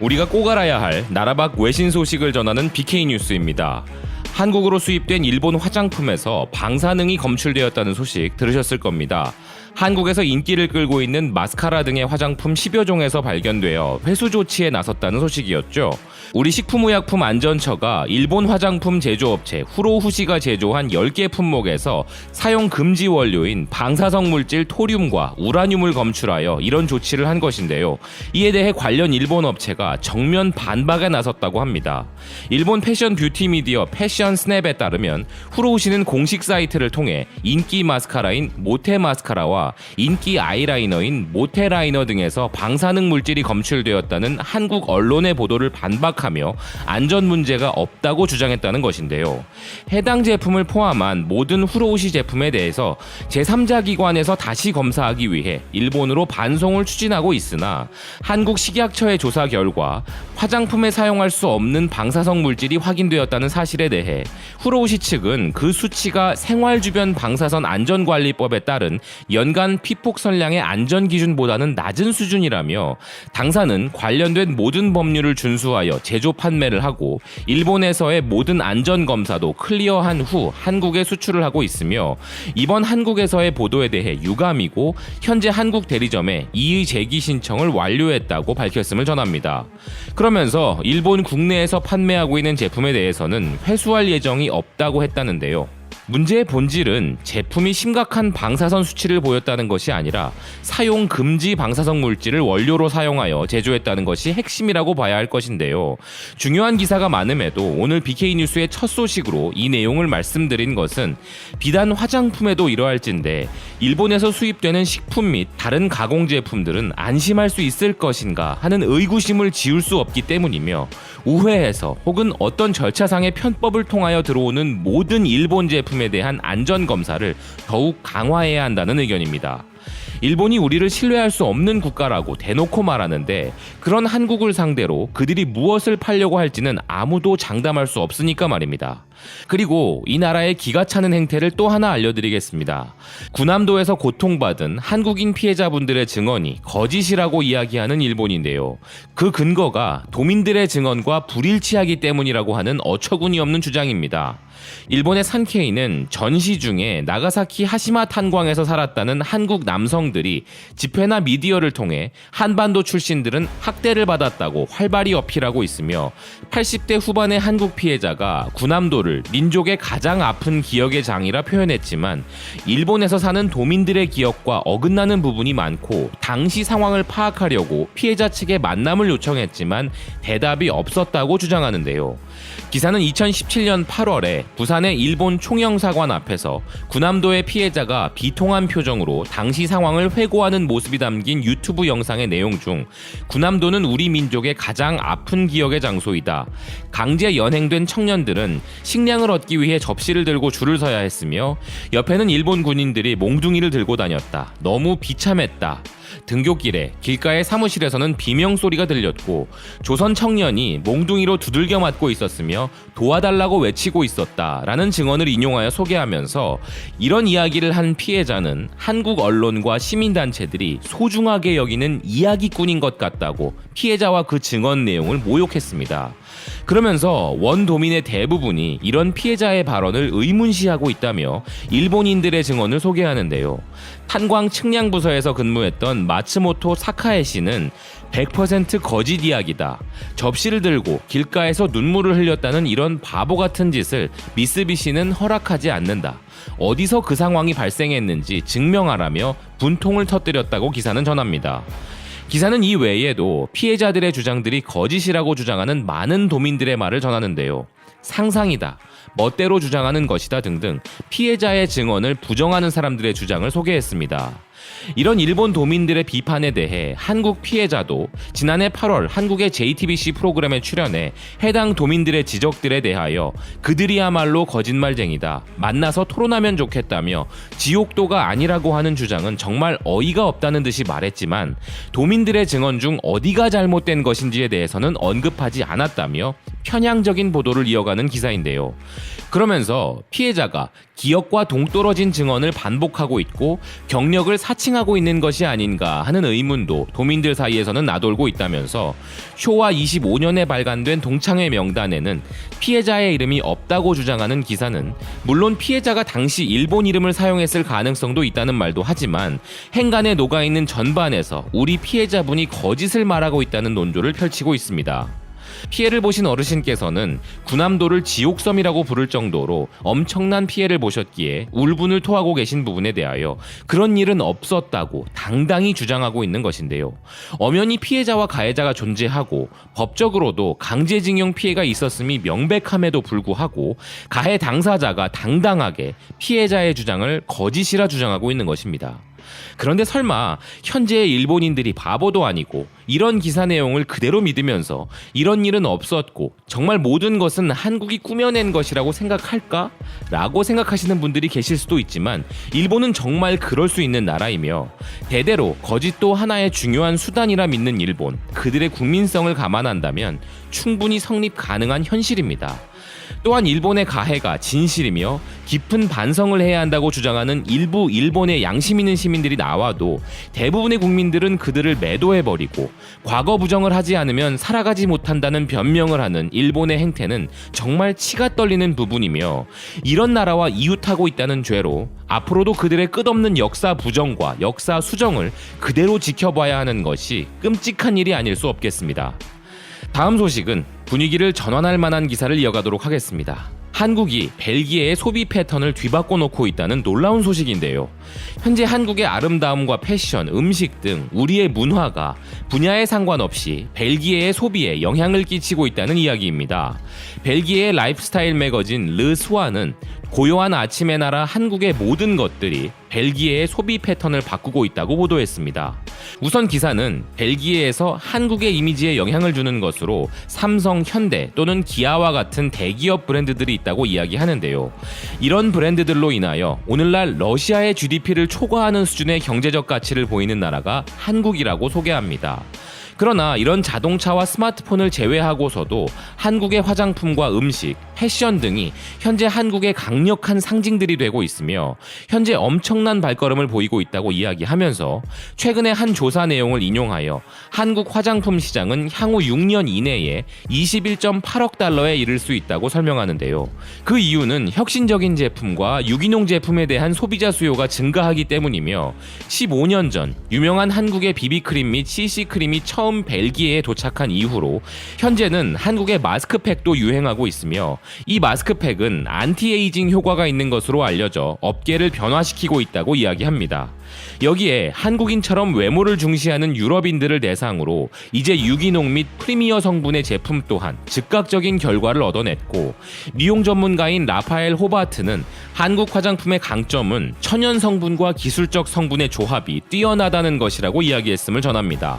우리가 꼭 알아야 할 나라 밖 외신 소식을 전하는 BK 뉴스입니다. 한국으로 수입된 일본 화장품에서 방사능이 검출되었다는 소식 들으셨을 겁니다. 한국에서 인기를 끌고 있는 마스카라 등의 화장품 10여 종에서 발견되어 회수 조치에 나섰다는 소식이었죠. 우리 식품의약품안전처가 일본 화장품 제조업체 후로후시가 제조한 10개 품목에서 사용 금지 원료인 방사성 물질 토륨과 우라늄을 검출하여 이런 조치를 한 것인데요. 이에 대해 관련 일본 업체가 정면 반박에 나섰다고 합니다. 일본 패션 뷰티 미디어 패션 스냅에 따르면 후로후시는 공식 사이트를 통해 인기 마스카라인 모테 마스카라와 인기 아이라이너인 모테 라이너 등에서 방사능 물질이 검출되었다는 한국 언론의 보도를 반박하며 안전 문제가 없다고 주장했다는 것인데요. 해당 제품을 포함한 모든 후로우시 제품에 대해서 제3자 기관에서 다시 검사하기 위해 일본으로 반송을 추진하고 있으나 한국 식약처의 조사 결과 화장품에 사용할 수 없는 방사성 물질이 확인되었다는 사실에 대해 후로우시 측은 그 수치가 생활주변 방사선 안전관리법에 따른 연간 피폭 선량의 안전 기준보다는 낮은 수준이라며 당사는 관련된 모든 법률을 준수하여 제조 판매를 하고 일본에서의 모든 안전 검사도 클리어한 후 한국에 수출을 하고 있으며 이번 한국에서의 보도에 대해 유감이고 현재 한국 대리점에 이의 제기 신청을 완료했다고 밝혔음을 전합니다. 그러면서 일본 국내에서 판매하고 있는 제품에 대해서는 회수할 예정이 없다고 했다는데요. 문제의 본질은 제품이 심각한 방사선 수치를 보였다는 것이 아니라 사용 금지 방사성 물질을 원료로 사용하여 제조했다는 것이 핵심이라고 봐야 할 것인데요. 중요한 기사가 많음에도 오늘 BK 뉴스의 첫 소식으로 이 내용을 말씀드린 것은 비단 화장품에도 이러할진데 일본에서 수입되는 식품 및 다른 가공 제품들은 안심할 수 있을 것인가 하는 의구심을 지울 수 없기 때문이며 우회해서 혹은 어떤 절차상의 편법을 통하여 들어오는 모든 일본 제품에 대한 안전검사를 더욱 강화해야 한다는 의견입니다. 일본이 우리를 신뢰할 수 없는 국가라고 대놓고 말하는데 그런 한국을 상대로 그들이 무엇을 팔려고 할지는 아무도 장담할 수 없으니까 말입니다. 그리고 이 나라의 기가 차는 행태를 또 하나 알려드리겠습니다. 구남도에서 고통받은 한국인 피해자분들의 증언이 거짓이라고 이야기하는 일본인데요. 그 근거가 도민들의 증언과 불일치하기 때문이라고 하는 어처구니 없는 주장입니다. 일본의 산케이는 전시 중에 나가사키 하시마 탄광에서 살았다는 한국 남성들이 집회나 미디어를 통해 한반도 출신들은 학대를 받았다고 활발히 어필하고 있으며 80대 후반의 한국 피해자가 구남도를 민족의 가장 아픈 기억의 장이라 표현했지만 일본에서 사는 도민들의 기억과 어긋나는 부분이 많고 당시 상황을 파악하려고 피해자 측에 만남을 요청했지만 대답이 없었다고 주장하는데요. 기사는 2017년 8월에 부산의 일본 총영사관 앞에서 구남도의 피해자가 비통한 표정으로 당시 상황을 회고하는 모습이 담긴 유튜브 영상의 내용 중 구남도는 우리 민족의 가장 아픈 기억의 장소이다. 강제 연행된 청년들은 식량을 얻기 위해 접시를 들고 줄을 서야 했으며 옆에는 일본 군인들이 몽둥이를 들고 다녔다. 너무 비참했다. 등굣길에 길가의 사무실에서는 비명소리가 들렸고 조선 청년이 몽둥이로 두들겨 맞고 있었으며 도와달라고 외치고 있었다라는 증언을 인용하여 소개하면서 이런 이야기를 한 피해자는 한국 언론과 시민단체들이 소중하게 여기는 이야기꾼인 것 같다고 피해자와 그 증언 내용을 모욕했습니다. 그러면서 원도민의 대부분이 이런 피해자의 발언을 의문시하고 있다며 일본인들의 증언을 소개하는데요. 탄광 측량부서에서 근무했던 마츠모토 사카에 씨는 100% 거짓 이야기다. 접시를 들고 길가에서 눈물을 흘렸다는 이런 바보 같은 짓을 미쓰비시는 허락하지 않는다. 어디서 그 상황이 발생했는지 증명하라며 분통을 터뜨렸다고 기사는 전합니다. 기사는 이 외에도 피해자들의 주장들이 거짓이라고 주장하는 많은 도민들의 말을 전하는데요. 상상이다, 멋대로 주장하는 것이다 등등 피해자의 증언을 부정하는 사람들의 주장을 소개했습니다. 이런 일본 도민들의 비판에 대해 한국 피해자도 지난해 8월 한국의 JTBC 프로그램에 출연해 해당 도민들의 지적들에 대하여 그들이야말로 거짓말쟁이다. 만나서 토론하면 좋겠다며 지옥도가 아니라고 하는 주장은 정말 어이가 없다는 듯이 말했지만 도민들의 증언 중 어디가 잘못된 것인지에 대해서는 언급하지 않았다며 편향적인 보도를 이어가는 기사인데요. 그러면서 피해자가 기억과 동떨어진 증언을 반복하고 있고 경력을 사칭하고 있는 것이 아닌가 하는 의문도 도민들 사이에서는 나돌고 있다면서 쇼와 25년에 발간된 동창회 명단에는 피해자의 이름이 없다고 주장하는 기사는 물론 피해자가 당시 일본 이름을 사용했을 가능성도 있다는 말도 하지만 행간에 녹아있는 전반에서 우리 피해자분이 거짓을 말하고 있다는 논조를 펼치고 있습니다. 피해를 보신 어르신께서는 구남도를 지옥섬이라고 부를 정도로 엄청난 피해를 보셨기에 울분을 토하고 계신 부분에 대하여 그런 일은 없었다고 당당히 주장하고 있는 것인데요. 엄연히 피해자와 가해자가 존재하고 법적으로도 강제징용 피해가 있었음이 명백함에도 불구하고 가해 당사자가 당당하게 피해자의 주장을 거짓이라 주장하고 있는 것입니다. 그런데 설마 현재의 일본인들이 바보도 아니고 이런 기사 내용을 그대로 믿으면서 이런 일은 없었고 정말 모든 것은 한국이 꾸며낸 것이라고 생각할까? 라고 생각하시는 분들이 계실 수도 있지만 일본은 정말 그럴 수 있는 나라이며 대대로 거짓도 하나의 중요한 수단이라 믿는 일본, 그들의 국민성을 감안한다면 충분히 성립 가능한 현실입니다. 또한 일본의 가해가 진실이며 깊은 반성을 해야 한다고 주장하는 일부 일본의 양심 있는 시민들이 나와도 대부분의 국민들은 그들을 매도해버리고 과거 부정을 하지 않으면 살아가지 못한다는 변명을 하는 일본의 행태는 정말 치가 떨리는 부분이며 이런 나라와 이웃하고 있다는 죄로 앞으로도 그들의 끝없는 역사 부정과 역사 수정을 그대로 지켜봐야 하는 것이 끔찍한 일이 아닐 수 없겠습니다. 다음 소식은 분위기를 전환할 만한 기사를 이어가도록 하겠습니다. 한국이 벨기에의 소비 패턴을 뒤바꿔 놓고 있다는 놀라운 소식인데요. 현재 한국의 아름다움과 패션, 음식 등 우리의 문화가 분야에 상관없이 벨기에의 소비에 영향을 끼치고 있다는 이야기입니다. 벨기에의 라이프스타일 매거진 르스와는 고요한 아침의 나라 한국의 모든 것들이 벨기에의 소비 패턴을 바꾸고 있다고 보도했습니다. 우선 기사는 벨기에에서 한국의 이미지에 영향을 주는 것으로 삼성, 현대 또는 기아와 같은 대기업 브랜드들이 있다고 이야기하는데요. 이런 브랜드들로 인하여 오늘날 러시아의 GDP를 초과하는 수준의 경제적 가치를 보이는 나라가 한국이라고 소개합니다. 그러나 이런 자동차와 스마트폰을 제외하고서도 한국의 화장품과 음식, 패션 등이 현재 한국의 강력한 상징들이 되고 있으며 현재 엄청난 발걸음을 보이고 있다고 이야기하면서 최근에 한 조사 내용을 인용하여 한국 화장품 시장은 향후 6년 이내에 21.8억 달러에 이를 수 있다고 설명하는데요. 그 이유는 혁신적인 제품과 유기농 제품에 대한 소비자 수요가 증가하기 때문이며 15년 전 유명한 한국의 비비크림 및 CC크림이 처음 벨기에에 도착한 이후로 현재는 한국의 마스크팩도 유행하고 있으며 이 마스크팩은 안티에이징 효과가 있는 것으로 알려져 업계를 변화시키고 있다고 이야기합니다. 여기에 한국인처럼 외모를 중시하는 유럽인들을 대상으로 이제 유기농 및 프리미어 성분의 제품 또한 즉각적인 결과를 얻어냈고 미용 전문가인 라파엘 호바트는 한국 화장품의 강점은 천연 성분과 기술적 성분의 조합이 뛰어나다는 것이라고 이야기했음을 전합니다.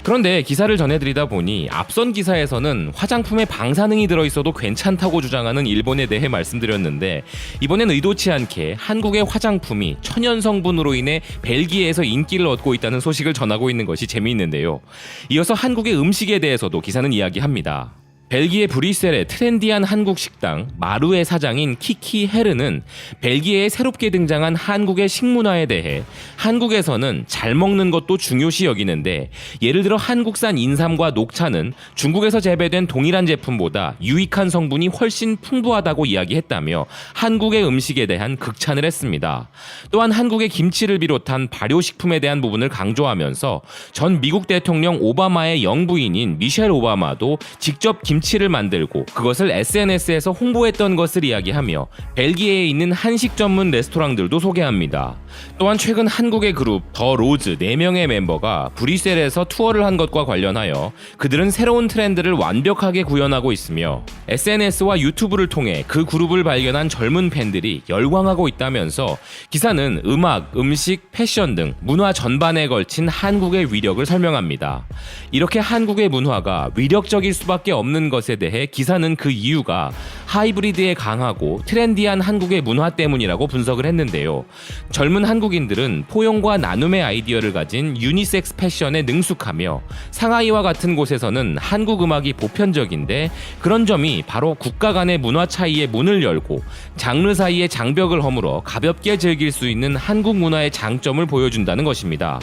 그런데 기사를 전해드리다 보니 앞선 기사에서는 화장품에 방사능이 들어있어도 괜찮다고 주장하는 일본에 대해 말씀드렸는데 이번엔 의도치 않게 한국의 화장품이 천연 성분으로 인해 벨기에에서 인기를 얻고 있다는 소식을 전하고 있는 것이 재미있는데요. 이어서 한국의 음식에 대해서도 기사는 이야기합니다. 벨기에 브뤼셀의 트렌디한 한국 식당 마루의 사장인 키키 헤르는 벨기에에 새롭게 등장한 한국의 식문화에 대해 한국에서는 잘 먹는 것도 중요시 여기는데 예를 들어 한국산 인삼과 녹차는 중국에서 재배된 동일한 제품보다 유익한 성분이 훨씬 풍부하다고 이야기했다며 한국의 음식에 대한 극찬을 했습니다. 또한 한국의 김치를 비롯한 발효식품에 대한 부분을 강조하면서 전 미국 대통령 오바마의 영부인인 미셸 오바마도 직접 김치를 만들고 그것을 SNS에서 홍보했던 것을 이야기하며 벨기에에 있는 한식 전문 레스토랑들도 소개합니다. 또한 최근 한국의 그룹 더 로즈 4명의 멤버가 브뤼셀에서 투어를 한 것과 관련하여 그들은 새로운 트렌드를 완벽하게 구현하고 있으며 SNS와 유튜브를 통해 그 그룹을 발견한 젊은 팬들이 열광하고 있다면서 기사는 음악, 음식, 패션 등 문화 전반에 걸친 한국의 위력을 설명합니다. 이렇게 한국의 문화가 위력적일 수밖에 없는 있다는 것에 대해 기사는 그 이유가 하이브리드에 강하고 트렌디한 한국의 문화 때문이라고 분석을 했는데요. 젊은 한국인들은 포용과 나눔의 아이디어를 가진 유니섹스 패션에 능숙하며 상하이와 같은 곳에서는 한국 음악이 보편적인데 그런 점이 바로 국가 간의 문화 차이에 문을 열고 장르 사이의 장벽을 허물어 가볍게 즐길 수 있는 한국 문화의 장점을 보여준다는 것입니다.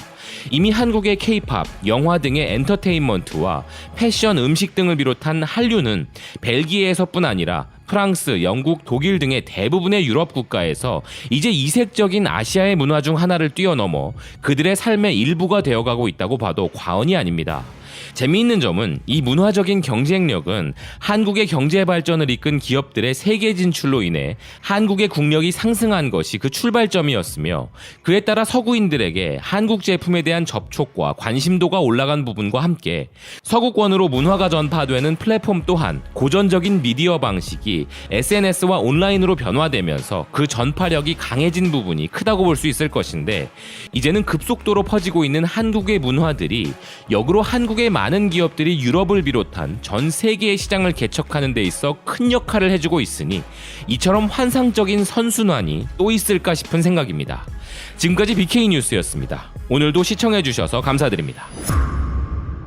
이미 한국의 K-팝, 영화 등의 엔터테인먼트와 패션, 음식 등을 비롯한 한류는 벨기에에서뿐 아니라 프랑스, 영국, 독일 등의 대부분의 유럽 국가에서 이제 이색적인 아시아의 문화 중 하나를 뛰어넘어 그들의 삶의 일부가 되어가고 있다고 봐도 과언이 아닙니다. 재미있는 점은 이 문화적인 경쟁력은 한국의 경제 발전을 이끈 기업들의 세계 진출로 인해 한국의 국력이 상승한 것이 그 출발점이었으며 그에 따라 서구인들에게 한국 제품에 대한 접촉과 관심도가 올라간 부분과 함께 서구권으로 문화가 전파되는 플랫폼 또한 고전적인 미디어 방식이 SNS와 온라인으로 변화되면서 그 전파력이 강해진 부분이 크다고 볼 수 있을 것인데 이제는 급속도로 퍼지고 있는 한국의 문화들이 역으로 한국의 많은 기업들이 유럽을 비롯한 전 세계의 시장을 개척하는 데 있어 큰 역할을 해주고 있으니 이처럼 환상적인 선순환이 또 있을까 싶은 생각입니다. 지금까지 BK 뉴스였습니다. 오늘도 시청해주셔서 감사드립니다.